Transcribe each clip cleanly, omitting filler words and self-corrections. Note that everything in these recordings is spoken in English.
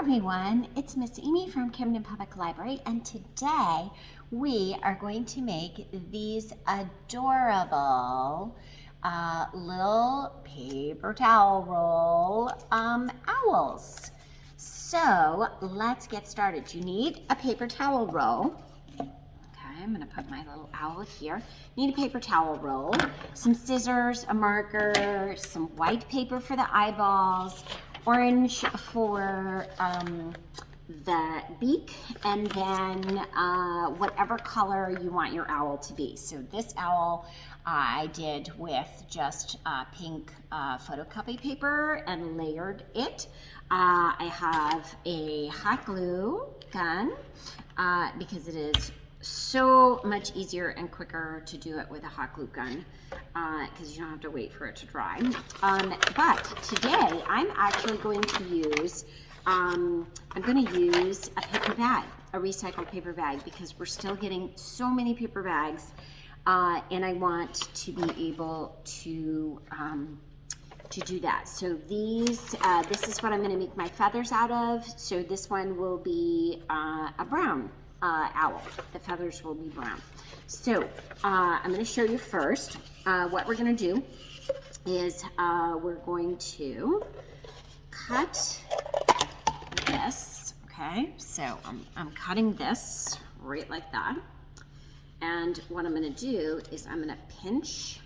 everyone, it's Miss Amy from Camden Public Library, and today we are going to make these adorable little paper towel roll owls. So let's get started. You need a paper towel roll. Okay, I'm going to put my little owl here. You need a paper towel roll, some scissors, a marker, some white paper for the eyeballs, orange for the beak, and then whatever color you want your owl to be. So this owl I did with just pink photocopy paper and layered it. I have a hot glue gun because it is so much easier and quicker to do it with a hot glue gun because you don't have to wait for it to dry. But today I'm actually going to use a paper bag, a recycled paper bag, because we're still getting so many paper bags, and I want to be able to do that. So this is what I'm going to make my feathers out of. So this one will be a brown owl. The feathers will be brown. So I'm going to show you first what we're going to do is we're going to cut this. Okay, so I'm cutting this right like that, and what I'm going to do is I'm going to pinch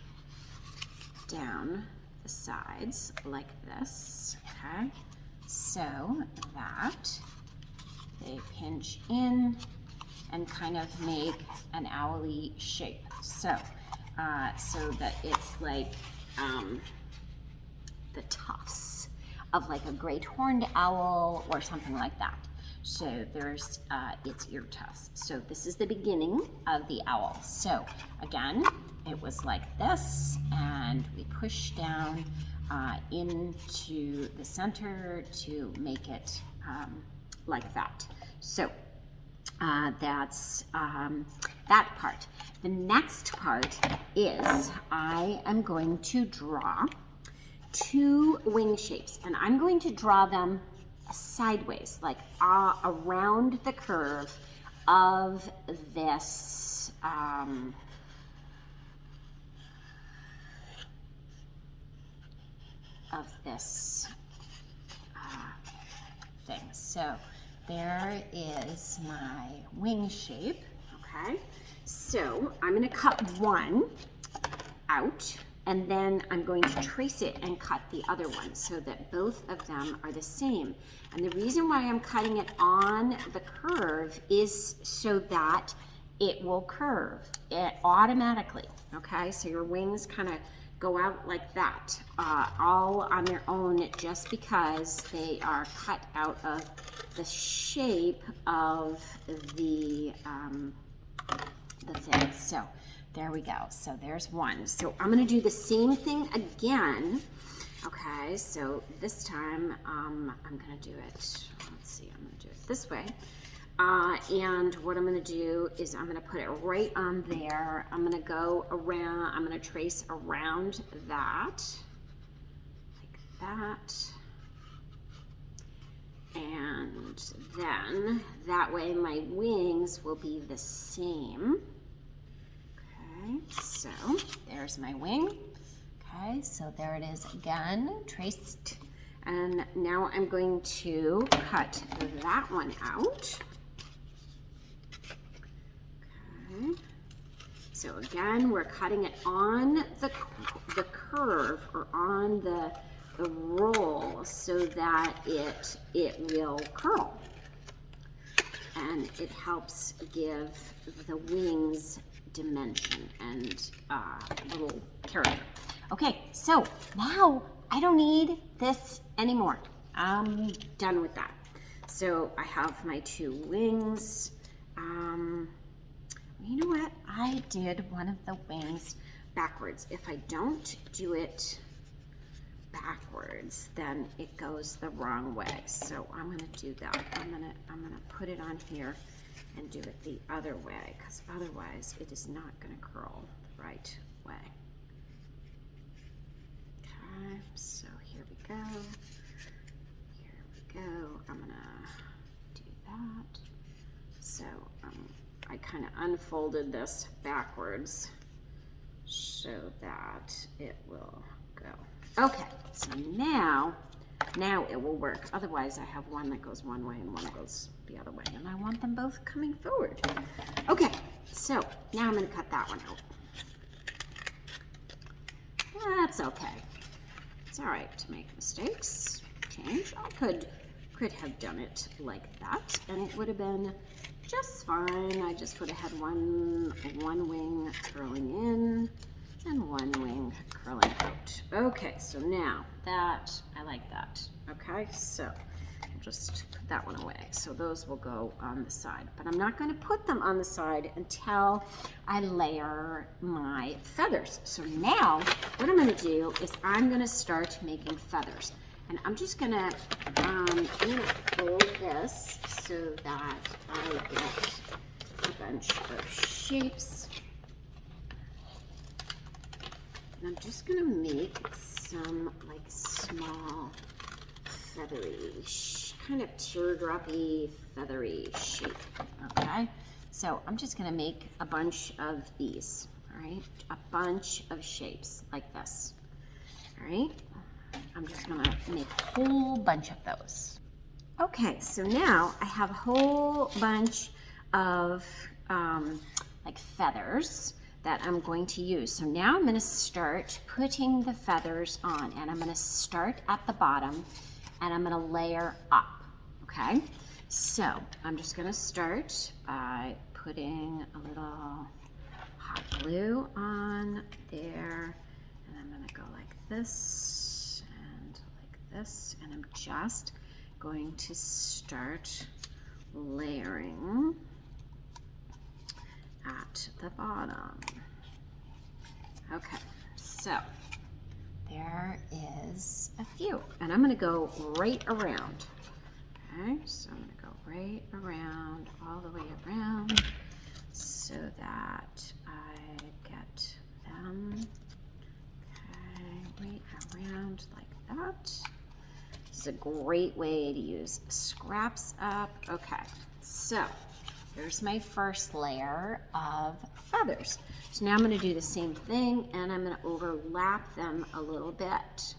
down the sides like this. Okay, so that they pinch in and kind of make an owly shape. So that it's like the tufts of like a great horned owl or something like that. So there's its ear tufts. So this is the beginning of the owl. So again, it was like this, and we push down into the center to make it like that. So that's that part. The next part is I am going to draw two wing shapes, and I'm going to draw them sideways, like around the curve of this thing. So there is my wing shape. Okay, so I'm going to cut one out, and then I'm going to trace it and cut the other one so that both of them are the same. And the reason why I'm cutting it on the curve is so that it will curve it automatically. Okay, so your wings kind of go out like that, all on their own, just because they are cut out of the shape of the thing. So there we go. So there's one. So I'm going to do the same thing again. Okay, so this time I'm going to do it, let's see, I'm going to do it this way. And what I'm going to do is I'm going to put it right on there. I'm going to go around, I'm going to trace around that, like that. And then that way my wings will be the same. Okay, so there's my wing. Okay, so there it is again, traced. And now I'm going to cut that one out. Okay, so again, we're cutting it on the curve, or on the roll, so that it will curl, and it helps give the wings dimension and little character. Okay, so now I don't need this anymore. I'm done with that. So I have my two wings. You know what? I did one of the wings backwards. If I don't do it backwards, then it goes the wrong way. So I'm going to do that. I'm going to put it on here and do it the other way, because otherwise it is not going to curl the right way. Okay, so here we go. Here we go. I'm going to I kind of unfolded this backwards so that it will go. Okay, so now it will work. Otherwise, I have one that goes one way and one goes the other way, and I want them both coming forward. Okay, so now I'm going to cut that one out. That's okay. It's all right to make mistakes, change. I could have done it like that, and it would have been just fine. I just would have had one wing curling in and one wing curling out. Okay, so now that, I like that. Okay, so I'll just put that one away. So those will go on the side, but I'm not going to put them on the side until I layer my feathers. So now what I'm going to do is I'm going to start making feathers. And I'm just gonna, fold this so that I get a bunch of shapes. And I'm just gonna make some like small feathery, kind of teardroppy feathery shape, okay? So I'm just gonna make a bunch of these, all right? A bunch of shapes like this, all right? I'm just gonna make a whole bunch of those. Okay, so now I have a whole bunch of like feathers that I'm going to use. So now I'm gonna start putting the feathers on, and I'm gonna start at the bottom and I'm gonna layer up, okay? So I'm just gonna start by putting a little hot glue on there, and I'm gonna go like this, and I'm just going to start layering at the bottom. Okay, so there is a few, and I'm going to go right around. Okay, so I'm going to go right around, all the way around, so that I get them, okay, right around like that. This is a great way to use scraps up. Okay, so there's my first layer of feathers. So now I'm going to do the same thing, and I'm going to overlap them a little bit.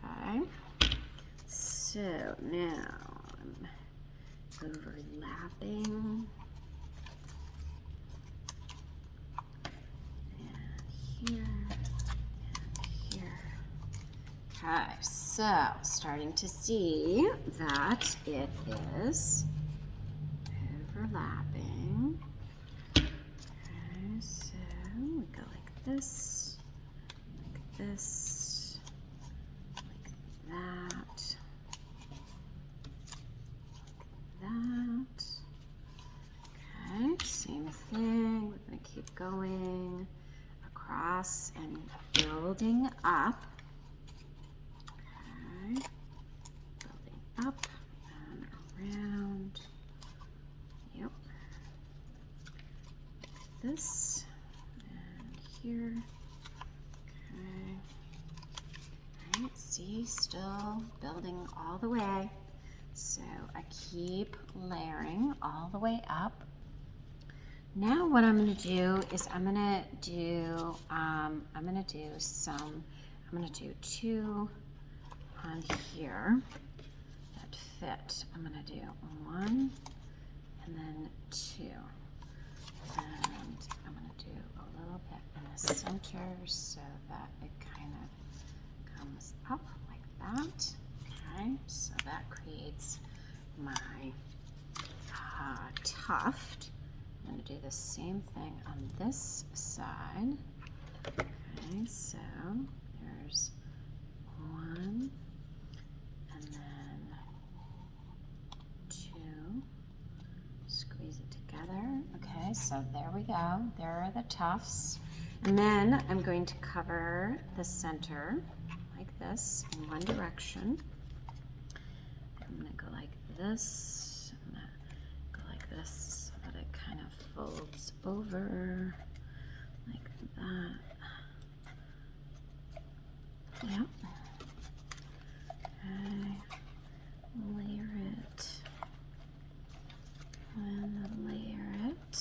Okay, so now I'm overlapping, and here, and here. Okay, so starting to see that it is overlapping. Okay, so we go like this, like this, like that, like that. Okay, same thing. We're going to keep going across and building up. Okay, building up and around. Yep. Like this and here. Okay. All right, see, still building all the way. So I keep layering all the way up. Now what I'm going to do is I'm going to do two on here that fit. I'm going to do one and then two, and I'm going to do a little bit in the center so that it kind of comes up like that. Okay, so that creates my tuft. I'm going to do the same thing on this side. Okay, so there's one, and then two. Squeeze it together. Okay, so there we go. There are the tufts. And then I'm going to cover the center like this in one direction. I'm going to go like this. I'm going to go like this so that it kind of folds over like that. Yep. Okay. Layer it. And layer it.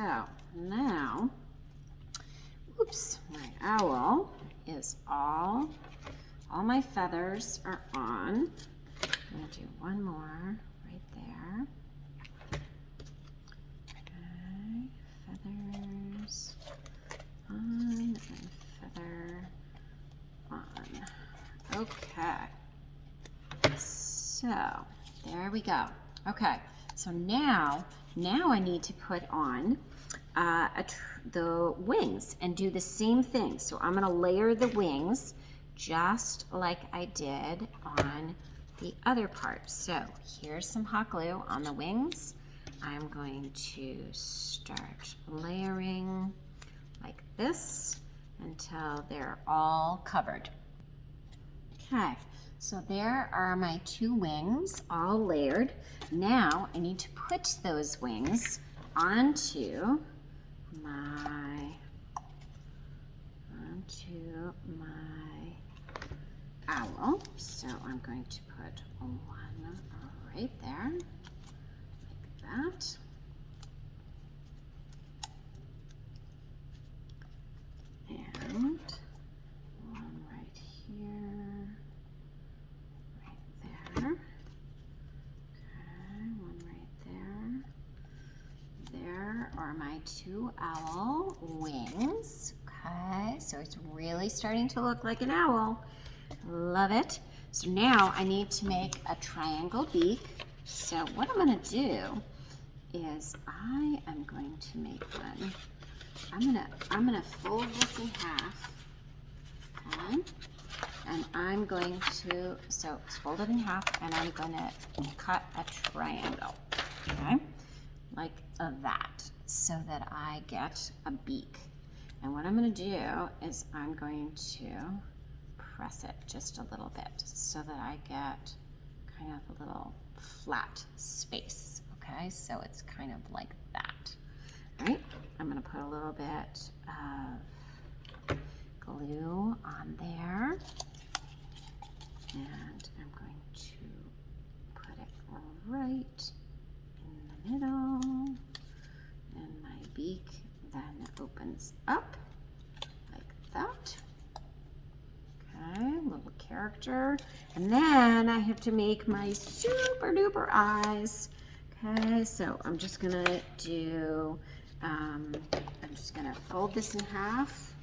So now, oops, my owl is all my feathers are on. I'm gonna do one more right there. Okay, feathers on and feather on. Okay, so there we go. Okay, so now I need to put on the wings and do the same thing. So I'm gonna layer the wings just like I did on the other part. So here's some hot glue on the wings. I'm going to start layering like this until they're all covered. Okay, so there are my 2 wings all layered. Now I need to put those wings onto my owl. So I'm going to put one right there, like that. And one right here, right there. Okay, one right there. There are my 2 owl wings. Okay, so it's really starting to look like an owl. Love it. So now I need to make a triangle beak. So what I'm going to do is I am going to make one. I'm gonna fold this in half. Okay, and I'm going to, so it's folded in half, and I'm gonna cut a triangle. Okay, like that, so that I get a beak. And what I'm going to do is I'm going to press it just a little bit so that I get kind of a little flat space. Okay, so it's kind of like that. All right, I'm going to put a little bit of glue on there, and I'm going to put it right in the middle, and my beak then opens up like that. Okay, little character. And then I have to make my super duper eyes. Okay, so I'm just gonna do, I'm just gonna fold this in half,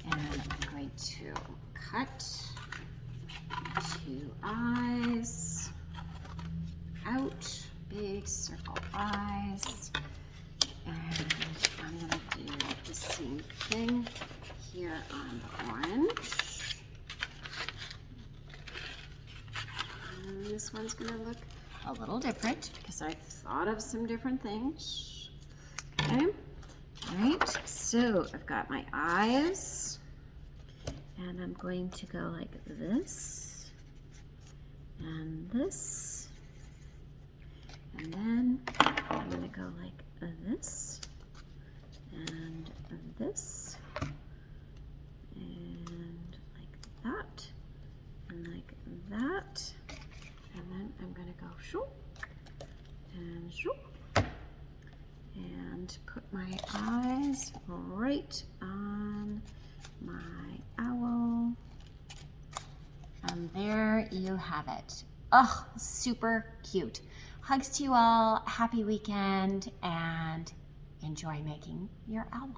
and I'm going to cut 2 eyes out, big circle eyes. And I'm going to do the same thing here on the orange. And this one's going to look a little different because I thought of some different things. Okay, all right, so I've got my eyes, and I'm going to go like this, and this, and then I'm going to go like this, and this, and like that, and like that, and then I'm going to go shoop, and shoop, and put my eyes right on my owl, and there you have it. Oh, super cute. Hugs to you all, happy weekend, and enjoy making your owl.